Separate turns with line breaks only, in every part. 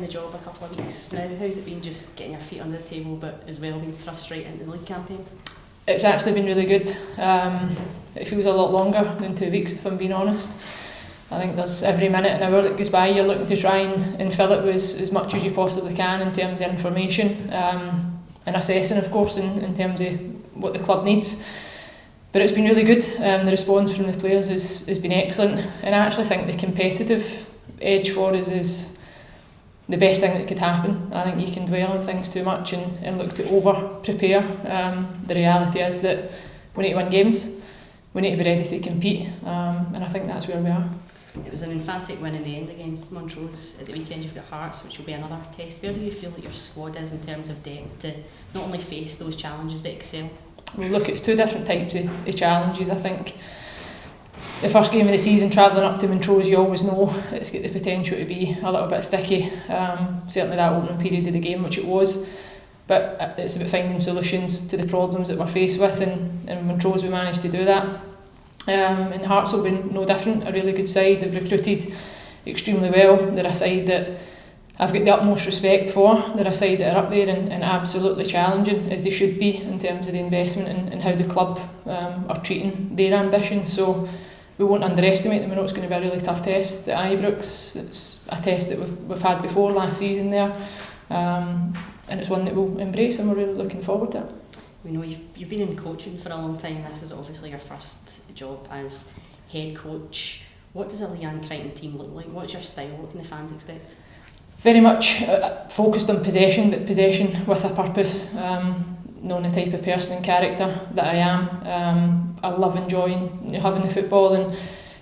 the job a couple of weeks now. How's it been just getting your feet under the table, but as well being thrust right into the league campaign?
It's actually been really good. It feels a lot longer than 2 weeks, if I'm being honest. I think there's every minute and hour that goes by you're looking to try and fill it with as much as you possibly can in terms of information and assessing, of course, in terms of what the club needs. But it's been really good. The response from the players has been excellent, and I actually think the competitive edge for us is the best thing that could happen. I think you can dwell on things too much and look to over-prepare. The reality is that we need to win games, we need to be ready to compete, and I think that's where we are.
It was an emphatic win in the end against Montrose. At the weekend you've got Hearts, which will be another test. Where do you feel that your squad is in terms of depth to not only face those challenges but excel?
Well, look, it's two different types of challenges. I think the first game of the season, travelling up to Montrose, you always know it's got the potential to be a little bit sticky. Certainly that opening period of the game, which it was. But it's about finding solutions to the problems that we're faced with, and Montrose we managed to do that. And Hearts have been no different, a really good side. They've recruited extremely well. They're a side that I've got the utmost respect for. They're a side that are up there and absolutely challenging, as they should be, in terms of the investment and how the club are treating their ambitions. So we won't underestimate them. We know it's going to be a really tough test at Ibrox. It's a test that we've had before last season there, and it's one that we'll embrace, and we're really looking forward to it.
We know you've been in coaching for a long time. This is obviously your first job as head coach. What does a Leanne Crichton team look like? What's your style? What can the fans expect?
Very much focused on possession, but possession with a purpose. Knowing the type of person and character that I am, I love enjoying having the football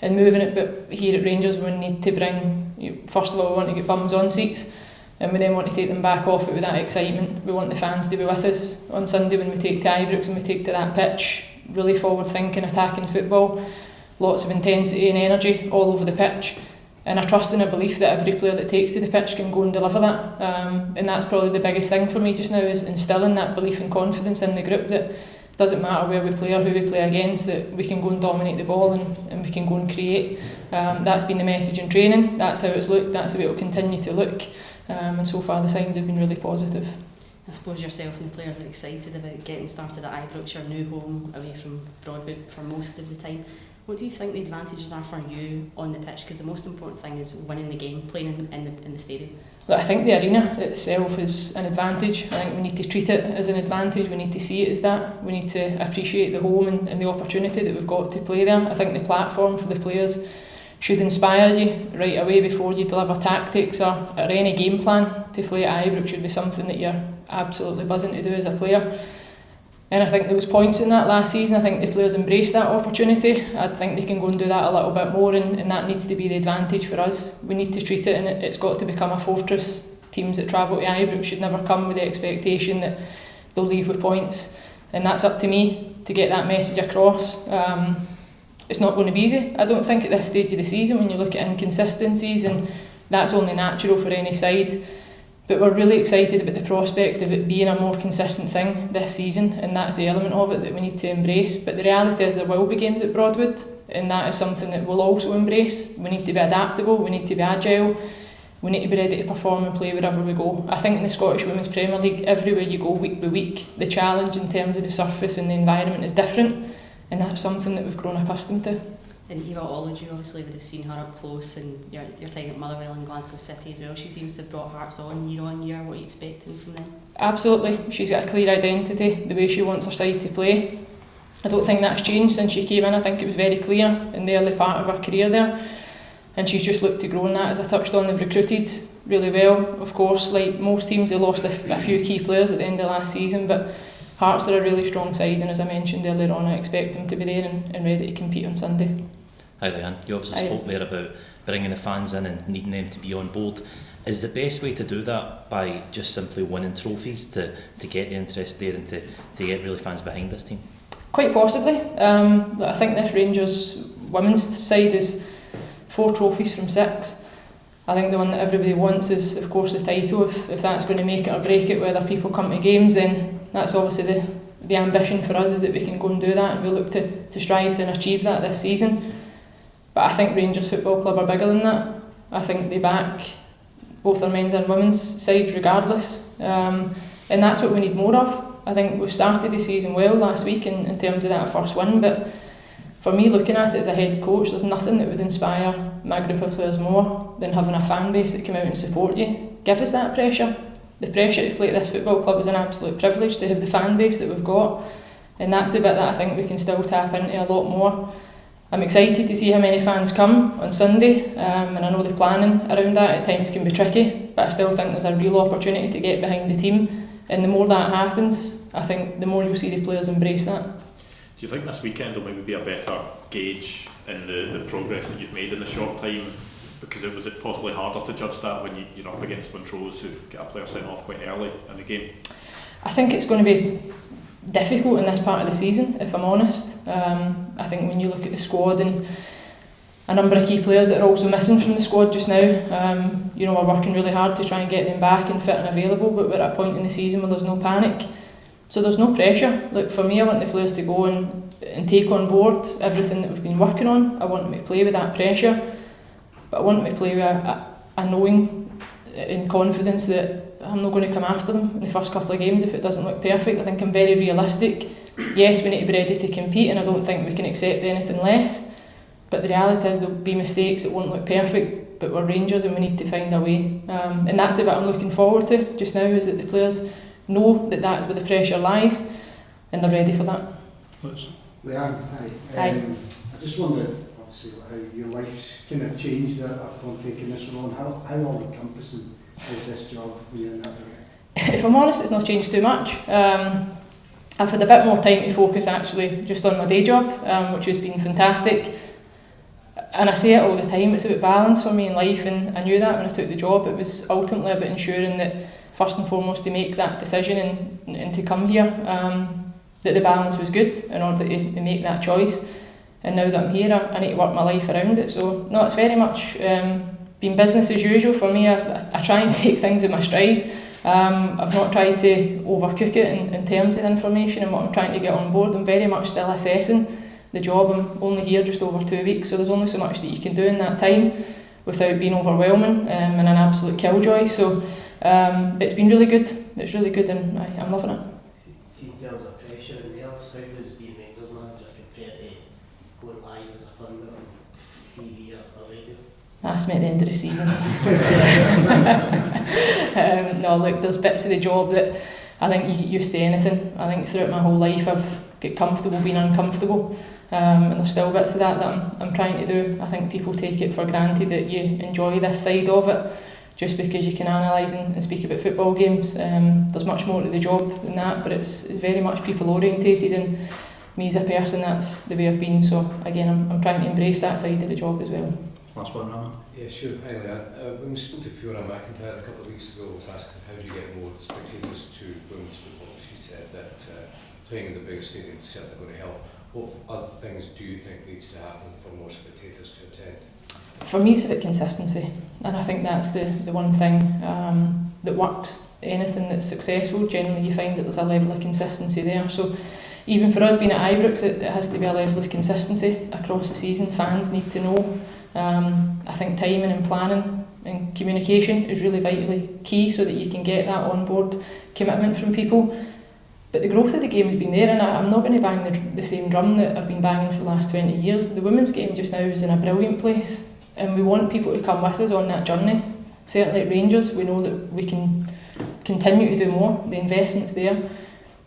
and moving it. But here at Rangers, we need to bring. First of all, we want to get bums on seats, and we then want to take them back off it with that excitement. We want the fans to be with us on Sunday when we take to Ibrox and we take to that pitch. Really forward-thinking, attacking football, lots of intensity and energy all over the pitch. And I trust in a belief that every player that takes to the pitch can go and deliver that. And that's probably the biggest thing for me just now, is instilling that belief and confidence in the group that doesn't matter where we play or who we play against, that we can go and dominate the ball and we can go and create. That's been the message in training, that's how it's looked, that's how it will continue to look. And so far the signs have been really positive.
I suppose yourself and the players are excited about getting started at Ibrox, your new home, away from Broadwood for most of the time. What do you think the advantages are for you on the pitch? Because the most important thing is winning the game, playing in the stadium.
Look, I think the arena itself is an advantage. I think we need to treat it as an advantage. We need to see it as that. We need to appreciate the home and the opportunity that we've got to play there. I think the platform for the players should inspire you right away before you deliver tactics or any game plan. To play at Ibrox should be something that you're absolutely buzzing to do as a player. And I think there was points in that last season. I think the players embraced that opportunity. I think they can go and do that a little bit more, and that needs to be the advantage for us. We need to treat it, and it's got to become a fortress. Teams that travel to Ibrox should never come with the expectation that they'll leave with points, and that's up to me to get that message across. It's not going to be easy, I don't think, at this stage of the season when you look at inconsistencies, and that's only natural for any side. But we're really excited about the prospect of it being a more consistent thing this season, and that's the element of it that we need to embrace. But the reality is there will be games at Broadwood, and that is something that we'll also embrace. We need to be adaptable, we need to be agile, we need to be ready to perform and play wherever we go. I think in the Scottish Women's Premier League, everywhere you go week by week, the challenge in terms of the surface and the environment is different, and that's something that we've grown accustomed to.
And Eva Ology obviously would have seen her up close, and your time at Motherwell and Glasgow City as well. She seems to have brought Hearts on year. What are you expecting from them? Absolutely,
she's got a clear identity, the way she wants her side to play. I don't think that's changed since she came in. I think it was very clear in the early part of her career there, and she's just looked to grow in that. As I touched on, they've recruited really well. Of course, like most teams, they lost a few key players at the end of last season, but Hearts are a really strong side, and as I mentioned earlier on, I expect them to be there and ready to compete on Sunday.
Hi Leanne, you obviously spoke there about bringing the fans in and needing them to be on board. Is the best way to do that by just simply winning trophies to get the interest there and to get really fans behind this team?
Quite possibly. I think this Rangers women's side is 4 trophies from 6. I think the one that everybody wants is, of course, the title. If that's going to make it or break it, whether people come to games, then that's obviously the ambition for us, is that we can go and do that, and we look to strive to achieve that this season. But I think Rangers Football Club are bigger than that. I think they back both our men's and women's side regardless, and that's what we need more of. I think we've started the season well last week in terms of that first win, but for me, looking at it as a head coach, there's nothing that would inspire my group of players more than having a fan base that come out and support you. Give us that pressure. The pressure to play at this football club is an absolute privilege, to have the fan base that we've got, and that's the bit that I think we can still tap into a lot more. I'm excited to see how many fans come on Sunday, and I know the planning around that at times can be tricky, but I still think there's a real opportunity to get behind the team, and the more that happens, I think the more you'll see the players embrace that.
Do you think this weekend will maybe be a better gauge in the progress that you've made in the short time? Because was it possibly harder to judge that when you're up against Montrose, who get a player sent off quite early in the game?
I think it's going to be difficult in this part of the season, if I'm honest. I think when you look at the squad and a number of key players that are also missing from the squad just now, we're working really hard to try and get them back and fit and available, but we're at a point in the season where there's no panic. So there's no pressure. Look, for me, I want the players to go and take on board everything that we've been working on. I want them to play with that pressure, but I want them to play with a knowing in confidence that I'm not going to come after them in the first couple of games if it doesn't look perfect. I think I'm very realistic. Yes, we need to be ready to compete, and I don't think we can accept anything less, but the reality is there'll be mistakes that won't look perfect, but we're Rangers and we need to find a way, and that's the bit I'm looking forward to just now, is that the players know that that's where the pressure lies and they're ready for that.
Leanne, hi. I just wondered, obviously, how your life's kind of changed upon taking this role, and how all-encompassing is this job when you're in that area?
If I'm honest, it's not changed too much. I've had a bit more time to focus actually just on my day job, which has been fantastic. And I say it all the time, it's about balance for me in life, and I knew that when I took the job. It was ultimately about ensuring that, first and foremost, to make that decision and to come here, that the balance was good in order to make that choice. And now that I'm here, I need to work my life around it. So no, it's very much been business as usual for me. I try and take things in my stride. I've not tried to overcook it in terms of information and what I'm trying to get on board. I'm very much still assessing the job. I'm only here just over 2 weeks, so there's only so much that you can do in that time without being overwhelming and an absolute killjoy. So it's been really good. It's really good, and I'm loving it.
See, in terms of pressure in there, how does being Rangers manager compare to going live as a pundit on TV or radio?
Ask me at the end of the season. No, look, there's bits of the job that I think you get used to anything. I think throughout my whole life I've got comfortable being uncomfortable, and there's still bits of that I'm trying to do. I think people take it for granted that you enjoy this side of it just because you can analyse and speak about football games. There's much more to the job than that, but it's very much people orientated, and me as a person, that's the way I've been. So again, I'm trying to embrace that side of the job as well.
Last one, Rama.
Yeah, sure. Hi, Leanne. When we spoke to Fiona McIntyre a couple of weeks ago, I was asking how do you get more spectators to women's football. She said that playing in the bigger stadium is certainly going to help. What other things do you think needs to happen for more spectators to attend?
For me, it's about consistency, and I think that's the one thing that works. Anything that's successful, generally you find that there's a level of consistency there. So even for us being at Ibrox, it has to be a level of consistency across the season. Fans need to know. I think timing and planning and communication is really vitally key so that you can get that on-board commitment from people. But the growth of the game has been there, and I'm not going to bang the same drum that I've been banging for the last 20 years. The women's game just now is in a brilliant place, and we want people to come with us on that journey. Certainly at Rangers, we know that we can continue to do more. The investment's there.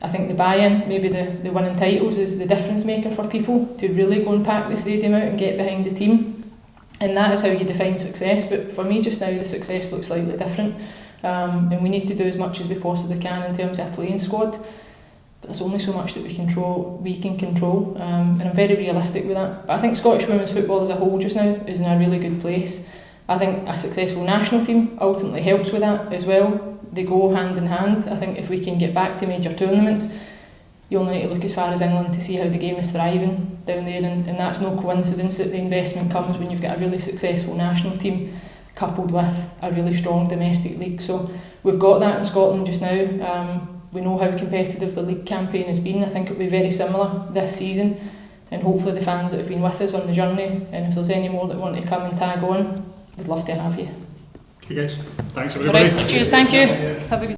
I think the buy-in, maybe the winning titles, is the difference maker for people to really go and pack the stadium out and get behind the team. And that is how you define success. But for me just now, the success looks slightly different. And we need to do as much as we possibly can in terms of a playing squad. But there's only so much that we can control. And I'm very realistic with that. But I think Scottish women's football as a whole just now is in a really good place. I think a successful national team ultimately helps with that as well. They go hand in hand. I think if we can get back to major tournaments, you only need to look as far as England to see how the game is thriving down there, and that's no coincidence that the investment comes when you've got a really successful national team coupled with a really strong domestic league. So we've got that in Scotland just now. We know how competitive the league campaign has been. I think it'll be very similar this season, and hopefully the fans that have been with us on the journey, and if there's any more that want to come and tag on, we'd love to have you.
Okay guys, thanks everybody.
Right, cheers, thank you. Have a good